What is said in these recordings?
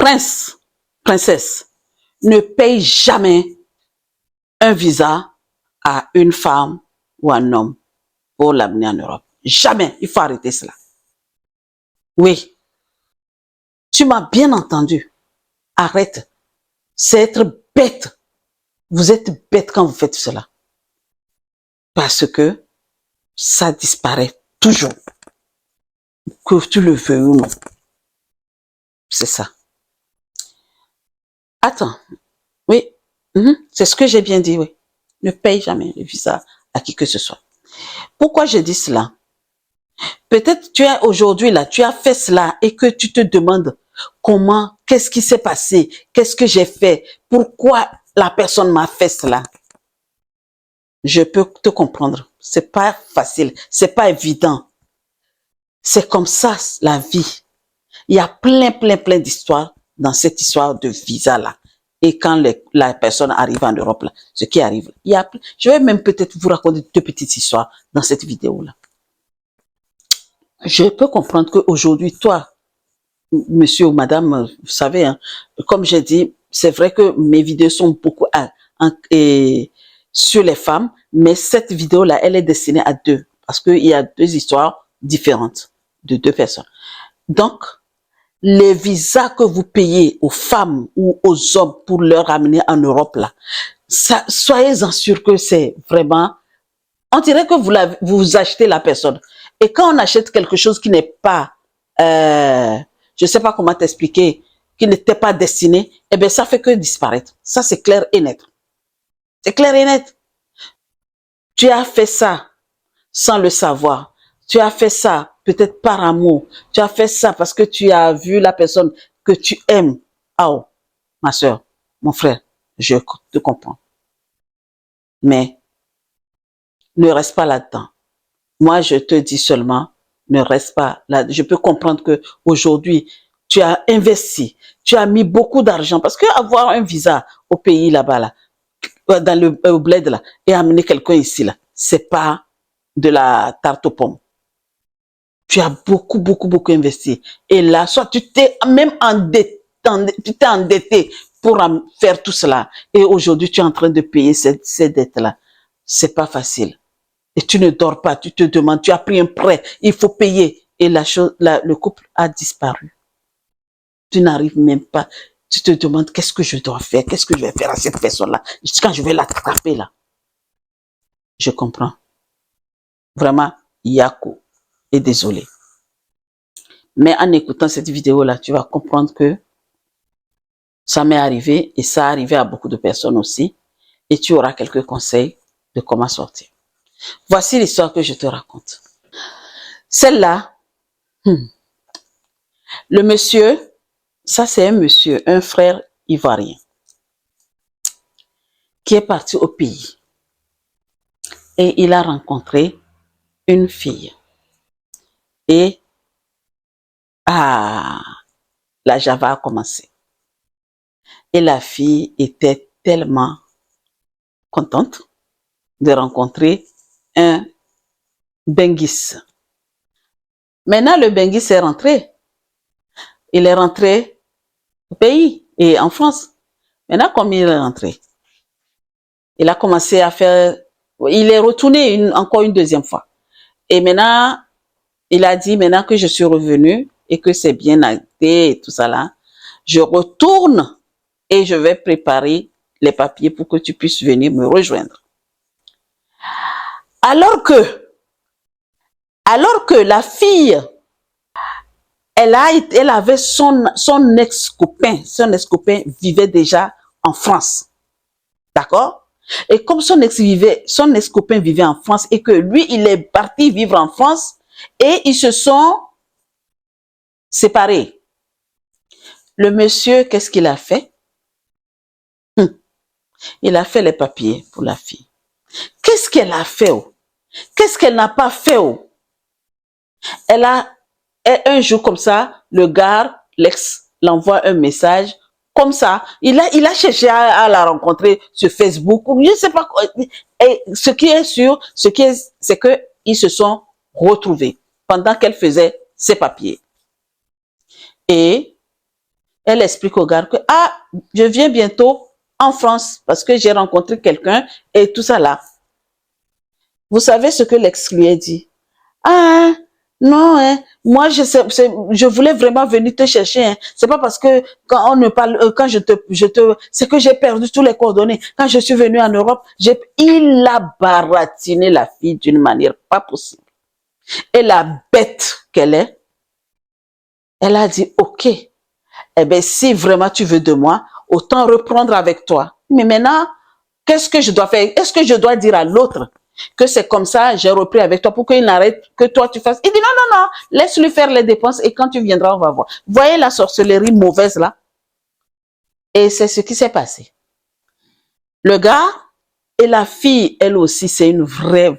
prince, princesse, ne paye jamais un visa à une femme ou un homme pour l'amener en Europe. Jamais. Il faut arrêter cela. Oui. Tu m'as bien entendu. Arrête. C'est être bête. Vous êtes bête quand vous faites cela. Parce que ça disparaît toujours. Que tu le veux ou non. C'est ça. Attends. Oui. C'est ce que j'ai bien dit, oui. Ne paye jamais le visa à qui que ce soit. Pourquoi je dis cela? Peut-être tu es aujourd'hui là, tu as fait cela et que tu te demandes comment, qu'est-ce qui s'est passé, qu'est-ce que j'ai fait, pourquoi la personne m'a fait cela. Je peux te comprendre. C'est pas facile, c'est pas évident. C'est comme ça la vie. Il y a plein d'histoires dans cette histoire de visa là. Et quand la personne arrive en Europe là, ce qui arrive, je vais même peut-être vous raconter deux petites histoires dans cette vidéo là. Je peux comprendre qu'aujourd'hui, toi, monsieur ou madame, vous savez, hein, comme j'ai dit, c'est vrai que mes vidéos sont beaucoup sur les femmes, mais cette vidéo-là, elle est destinée à deux, parce qu'il y a deux histoires différentes de deux personnes. Donc, les visas que vous payez aux femmes ou aux hommes pour leur amener en Europe, là, soyez-en sûrs que c'est vraiment... On dirait que vous achetez la personne. Et quand on achète quelque chose qui n'est pas, je sais pas comment t'expliquer, qui n'était pas destiné, eh bien, ça fait que disparaître. Ça, c'est clair et net. C'est clair et net. Tu as fait ça sans le savoir. Tu as fait ça peut-être par amour. Tu as fait ça parce que tu as vu la personne que tu aimes. Oh, ma soeur, mon frère, je te comprends. Mais ne reste pas là-dedans. Moi, je te dis seulement, ne reste pas là. Je peux comprendre que aujourd'hui, tu as investi, tu as mis beaucoup d'argent parce que avoir un visa au pays là-bas, là, dans le bled là, et amener quelqu'un ici là, c'est pas de la tarte aux pommes. Tu as beaucoup investi. Et là, soit tu t'es même endetté pour faire tout cela. Et aujourd'hui, tu es en train de payer ces dettes-là. C'est pas facile. Et tu ne dors pas, tu te demandes, tu as pris un prêt, il faut payer. Et le couple a disparu. Tu n'arrives même pas. Tu te demandes, qu'est-ce que je dois faire? Qu'est-ce que je vais faire à cette personne-là? Quand je vais l'attraper là. Je comprends. Vraiment, Yako. Et désolé. Mais en écoutant cette vidéo-là, tu vas comprendre que ça m'est arrivé et ça arrivé à beaucoup de personnes aussi. Et tu auras quelques conseils de comment sortir. Voici l'histoire que je te raconte. Celle-là, le monsieur, ça c'est un monsieur, un frère ivoirien, qui est parti au pays. Et il a rencontré une fille. Et la Java a commencé. Et la fille était tellement contente de rencontrer un Benguis. Maintenant, le Benguis est rentré. Il est rentré au pays et en France. Maintenant, comme il est rentré, il a commencé à faire... Il est retourné encore une deuxième fois. Et maintenant, il a dit, maintenant que je suis revenu et que c'est bien acté et tout ça là, je retourne et je vais préparer les papiers pour que tu puisses venir me rejoindre. Alors que la fille, elle avait son ex-copain. Son ex-copain vivait déjà en France. D'accord? Et comme son ex-copain vivait en France et que lui, il est parti vivre en France et ils se sont séparés. Le monsieur, qu'est-ce qu'il a fait? Il a fait les papiers pour la fille. Qu'est-ce qu'elle a fait? Qu'est-ce qu'elle n'a pas fait? Un jour comme ça, le gars, l'ex, l'envoie un message comme ça. Il a cherché à la rencontrer sur Facebook. Je ne sais pas quoi. Et ce qui est sûr, c'est qu'ils se sont retrouvés pendant qu'elle faisait ses papiers. Et Elle explique au gars que, ah, je viens bientôt en France parce que j'ai rencontré quelqu'un et tout ça là. Vous savez ce que l'ex lui a dit? Ah, non, hein, moi, je voulais vraiment venir te chercher. Hein. C'est pas parce que quand on me parle, quand c'est que j'ai perdu tous les coordonnées. Quand je suis venu en Europe, il a baratiné la fille d'une manière pas possible. Et la bête qu'elle est, elle a dit, OK, eh bien, si vraiment tu veux de moi, autant reprendre avec toi. Mais maintenant, qu'est-ce que je dois faire? Est-ce que je dois dire à l'autre que c'est comme ça, j'ai repris avec toi pour qu'il n'arrête que toi tu fasses? Il dit non, non, non, laisse-lui faire les dépenses et quand tu viendras, on va voir. Voyez la sorcellerie mauvaise là? Et c'est ce qui s'est passé. Le gars et la fille, elle aussi, c'est une vraie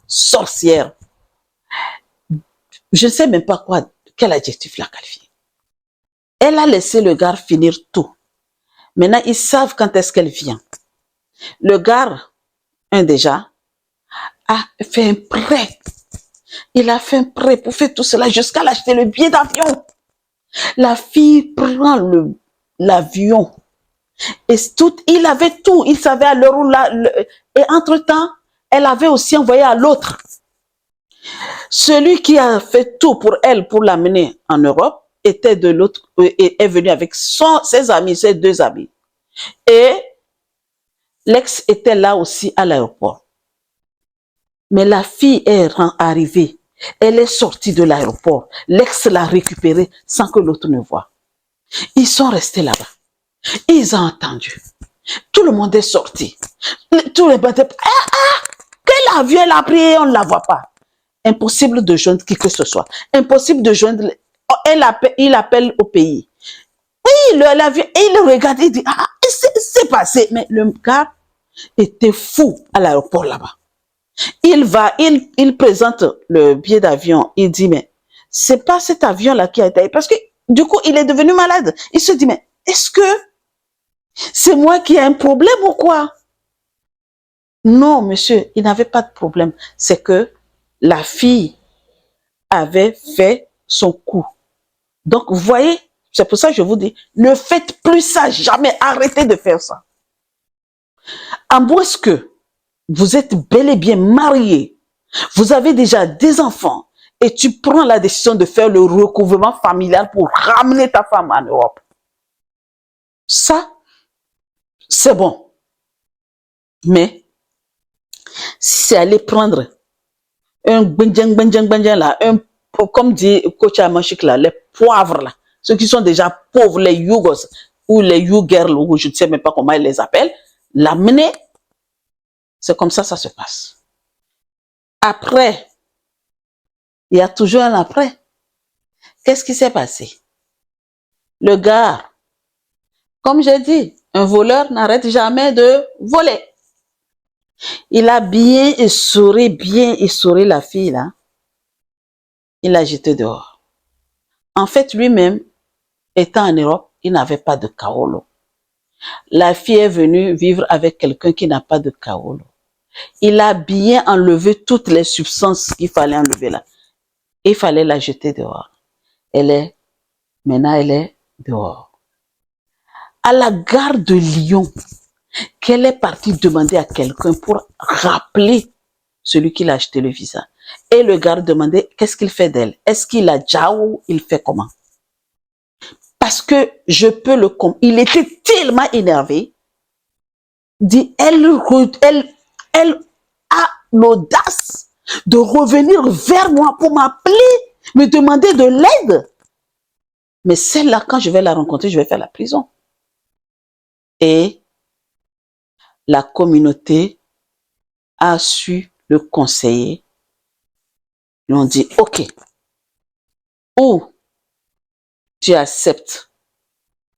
sorcière. Je ne sais même pas quel adjectif la qualifier. Elle a laissé le gars finir tout. Maintenant, ils savent quand est-ce qu'elle vient. Le gars, déjà, a fait un prêt. Il a fait un prêt pour faire tout cela jusqu'à l'acheter le billet d'avion. La fille prend l'avion. Et il avait tout. Il savait à l'heure où et entre-temps, elle avait aussi envoyé à l'autre. Celui qui a fait tout pour elle, pour l'amener en Europe, était de l'autre, et est venu avec ses amis, ses deux amis. Et l'ex était là aussi à l'aéroport. Mais la fille est arrivée. Elle est sortie de l'aéroport. L'ex l'a récupérée sans que l'autre ne voie. Ils sont restés là-bas. Ils ont entendu. Tout le monde est sorti. Tous les bateaux. Quel avion elle a pris, on ne la voit pas. Impossible de joindre qui que ce soit. Impossible de joindre. Il appelle au pays. Oui, l'avion, il le regarde, il dit, ah, c'est passé. Mais le gars était fou à l'aéroport là-bas. Il présente le billet d'avion. Il dit, mais c'est pas cet avion-là qui a été... Parce que du coup, il est devenu malade. Il se dit, mais est-ce que c'est moi qui ai un problème ou quoi? Non, monsieur, il n'avait pas de problème. C'est que la fille avait fait son coup. Donc, vous voyez, c'est pour ça que je vous dis, ne faites plus ça, jamais. Arrêtez de faire ça. À moins que vous êtes bel et bien marié, vous avez déjà des enfants et tu prends la décision de faire le recouvrement familial pour ramener ta femme en Europe. Ça, c'est bon. Mais, si c'est aller prendre un là, comme dit Coach Amachik là, les poivres là, ceux qui sont déjà pauvres, les Yougos ou les Yougirls, ou je ne sais même pas comment ils les appellent, l'amener, c'est comme ça se passe. Après, il y a toujours un après. Qu'est-ce qui s'est passé? Le gars, comme j'ai dit, un voleur n'arrête jamais de voler. Il a bien essoré la fille là. Il l'a jetée dehors. En fait, lui-même, étant en Europe, il n'avait pas de kaolo. La fille est venue vivre avec quelqu'un qui n'a pas de kaolo. Il a bien enlevé toutes les substances qu'il fallait enlever là. Il fallait la jeter dehors. Maintenant elle est dehors. À la gare de Lyon, qu'elle est partie demander à quelqu'un pour rappeler celui qui l'a acheté le visa. Et le gars demandait qu'est-ce qu'il fait d'elle. Est-ce qu'il a déjà ou il fait comment? Parce que je peux le comprendre. Il était tellement énervé. Dit, elle a l'audace de revenir vers moi pour m'appeler, me demander de l'aide. Mais celle-là, quand je vais la rencontrer, je vais faire la prison. Et la communauté a su le conseiller. Ils ont dit, OK, ou tu acceptes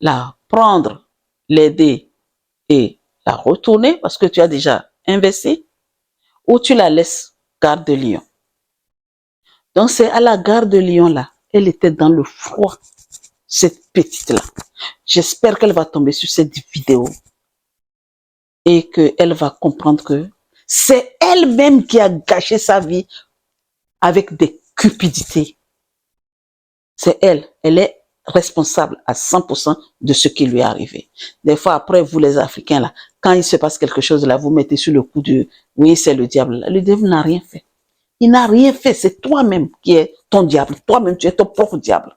la prendre, l'aider et la retourner parce que tu as déjà investi, ou tu la laisses gare de Lyon. Donc c'est à la gare de Lyon là, elle était dans le froid, cette petite là. J'espère qu'elle va tomber sur cette vidéo et qu'elle va comprendre que c'est elle-même qui a gâché sa vie avec des cupidités. C'est elle. Elle est responsable à 100% de ce qui lui est arrivé. Des fois, après, vous les Africains, là, quand il se passe quelque chose, là, vous mettez sur le coup de, oui, c'est le diable. Le diable n'a rien fait. Il n'a rien fait. C'est toi-même qui es ton diable. Toi-même, tu es ton propre diable.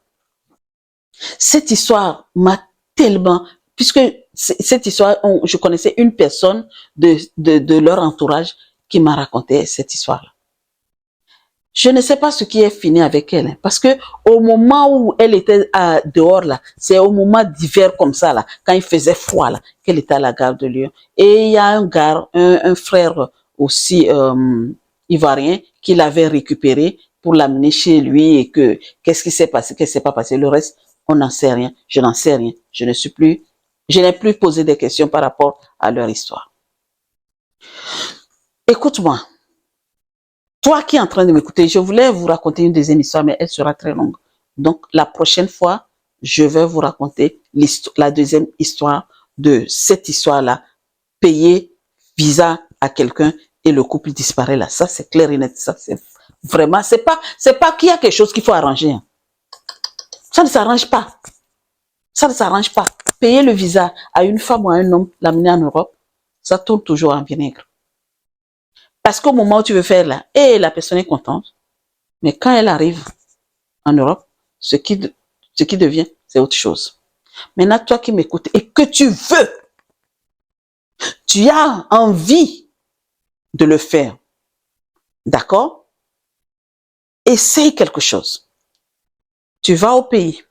Cette histoire m'a tellement, puisque cette histoire, je connaissais une personne de leur entourage qui m'a raconté cette histoire-là. Je ne sais pas ce qui est fini avec elle, hein, parce que au moment où elle était dehors là, c'est au moment d'hiver comme ça là, quand il faisait froid là, qu'elle était à la gare de Lyon. Et il y a un gars, un frère aussi ivoirien, qui l'avait récupéré pour l'amener chez lui et que qu'est-ce qui s'est passé, qu'est-ce qui s'est pas passé. Le reste, on n'en sait rien. Je n'en sais rien. Je n'ai plus posé des questions par rapport à leur histoire. Écoute-moi. Toi qui es en train de m'écouter, je voulais vous raconter une deuxième histoire, mais elle sera très longue. Donc, la prochaine fois, je vais vous raconter la deuxième histoire de cette histoire-là. Payer visa à quelqu'un et le couple disparaît là. Ça, c'est clair et net. Ça, c'est vraiment, c'est pas qu'il y a quelque chose qu'il faut arranger. Hein. Ça ne s'arrange pas. Ça ne s'arrange pas. Payer le visa à une femme ou à un homme, l'amener en Europe, ça tourne toujours en vinaigre. Parce qu'au moment où tu veux faire là, et la personne est contente, mais quand elle arrive en Europe, ce qui devient, c'est autre chose. Maintenant, toi qui m'écoutes et que tu as envie de le faire, d'accord? Essaye quelque chose. Tu vas au pays,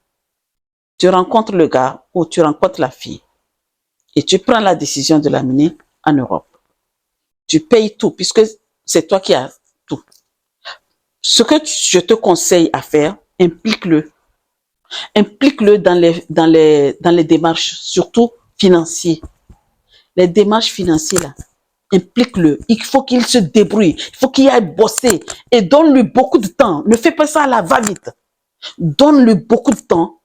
tu rencontres le gars ou tu rencontres la fille et tu prends la décision de l'amener en Europe. Tu payes tout puisque c'est toi qui as tout. Ce que je te conseille à faire, implique-le. Implique-le dans les démarches, surtout financières. Les démarches financières, là, implique-le. Il faut qu'il se débrouille. Il faut qu'il aille bosser. Et donne-lui beaucoup de temps. Ne fais pas ça à la va-vite. Donne-lui beaucoup de temps.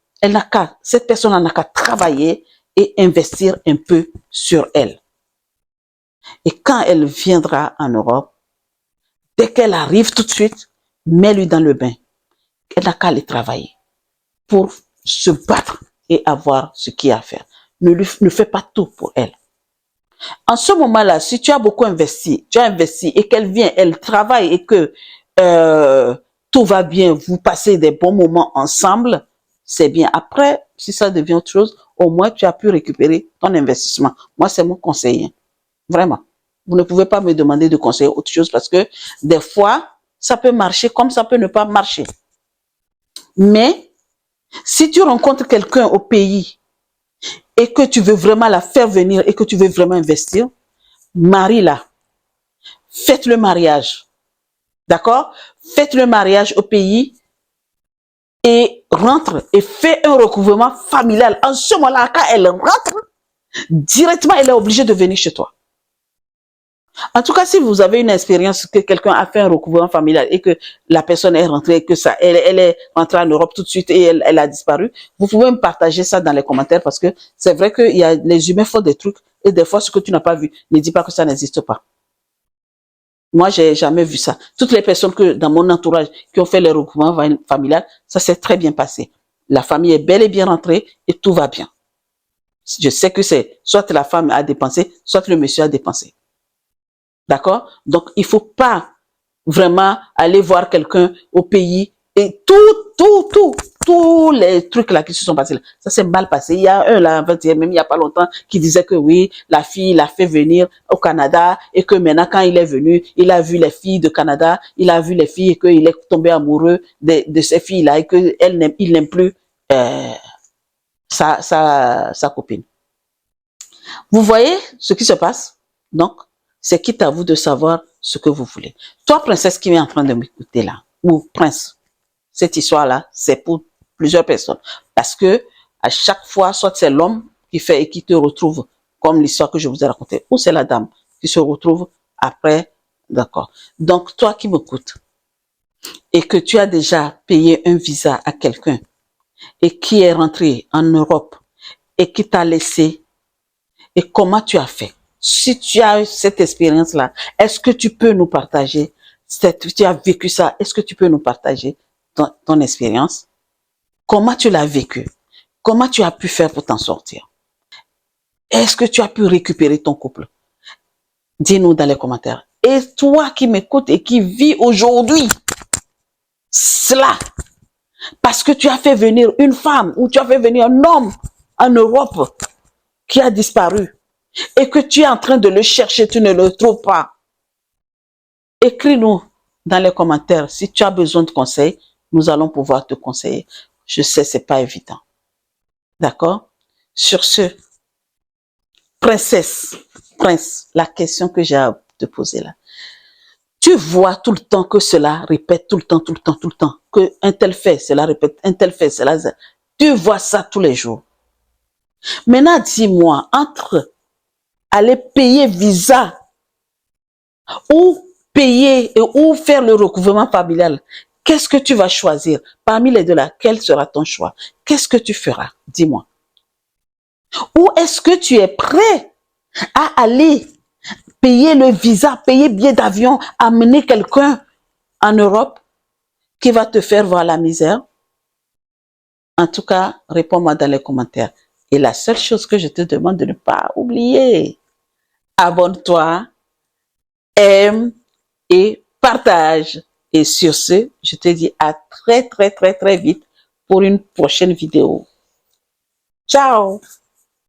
Cette personne n'a qu'à travailler et investir un peu sur elle. Et quand elle viendra en Europe, dès qu'elle arrive tout de suite, mets-lui dans le bain. Elle n'a qu'à aller travailler pour se battre et avoir ce qu'il y a à faire. Ne fais pas tout pour elle. En ce moment-là, si tu as beaucoup investi, et qu'elle vient, elle travaille et que tout va bien, vous passez des bons moments ensemble, c'est bien. Après, si ça devient autre chose, au moins tu as pu récupérer ton investissement. Moi, c'est mon conseil. Vraiment. Vous ne pouvez pas me demander de conseiller autre chose parce que des fois, ça peut marcher comme ça peut ne pas marcher. Mais si tu rencontres quelqu'un au pays et que tu veux vraiment la faire venir et que tu veux vraiment investir, marie-la. Faites le mariage. D'accord? Faites le mariage au pays et rentre et fait un recouvrement familial. En ce moment-là, quand elle rentre, directement, elle est obligée de venir chez toi. En tout cas, si vous avez une expérience que quelqu'un a fait un recouvrement familial et que la personne est rentrée, que ça, elle est rentrée en Europe tout de suite et elle a disparu, vous pouvez me partager ça dans les commentaires parce que c'est vrai que les humains font des trucs et des fois, ce que tu n'as pas vu, ne dis pas que ça n'existe pas. Moi, j'ai jamais vu ça. Toutes les personnes que dans mon entourage qui ont fait le recouvrement familial, ça s'est très bien passé. La famille est bel et bien rentrée et tout va bien. Je sais que c'est soit la femme a dépensé, soit le monsieur a dépensé. D'accord? Donc, il faut pas vraiment aller voir quelqu'un au pays et tous les trucs là qui se sont passés là. Ça s'est mal passé. Il y a un là, même il n'y a pas longtemps, qui disait que oui, la fille l'a fait venir au Canada et que maintenant, quand il est venu, il a vu les filles de Canada, il a vu les filles et qu'il est tombé amoureux de ces filles-là et qu'il n'aime plus sa copine. Vous voyez ce qui se passe? Donc, c'est quitte à vous de savoir ce que vous voulez. Toi, princesse qui est en train de m'écouter là, ou prince, cette histoire-là, c'est pour plusieurs personnes. Parce que à chaque fois, soit c'est l'homme qui fait et qui te retrouve, comme l'histoire que je vous ai racontée, ou c'est la dame qui se retrouve après, d'accord. Donc, toi qui m'écoutes, et que tu as déjà payé un visa à quelqu'un, et qui est rentré en Europe, et qui t'a laissé, et comment tu as fait? Si tu as cette expérience-là, est-ce que tu peux nous partager, tu as vécu ça, est-ce que tu peux nous partager ton expérience? Comment tu l'as vécu? Comment tu as pu faire pour t'en sortir? Est-ce que tu as pu récupérer ton couple? Dis-nous dans les commentaires. Et toi qui m'écoutes et qui vis aujourd'hui cela, parce que tu as fait venir une femme ou tu as fait venir un homme en Europe qui a disparu et que tu es en train de le chercher, tu ne le trouves pas. Écris-nous dans les commentaires si tu as besoin de conseils, nous allons pouvoir te conseiller. Je sais, c'est pas évident. D'accord? Sur ce, princesse, prince, la question que j'ai à te poser là. Tu vois tout le temps que cela répète tout le temps, que un tel fait, cela répète, un tel fait, cela. Tu vois ça tous les jours. Maintenant, dis-moi, entre aller payer visa ou payer ou faire le recouvrement familial, qu'est-ce que tu vas choisir? Parmi les deux là, quel sera ton choix? Qu'est-ce que tu feras? Dis-moi. Ou est-ce que tu es prêt à aller payer le visa, payer billet d'avion, amener quelqu'un en Europe qui va te faire voir la misère? En tout cas, réponds-moi dans les commentaires. Et la seule chose que je te demande de ne pas oublier, abonne-toi, aime et partage. Et sur ce, je te dis à très vite pour une prochaine vidéo. Ciao!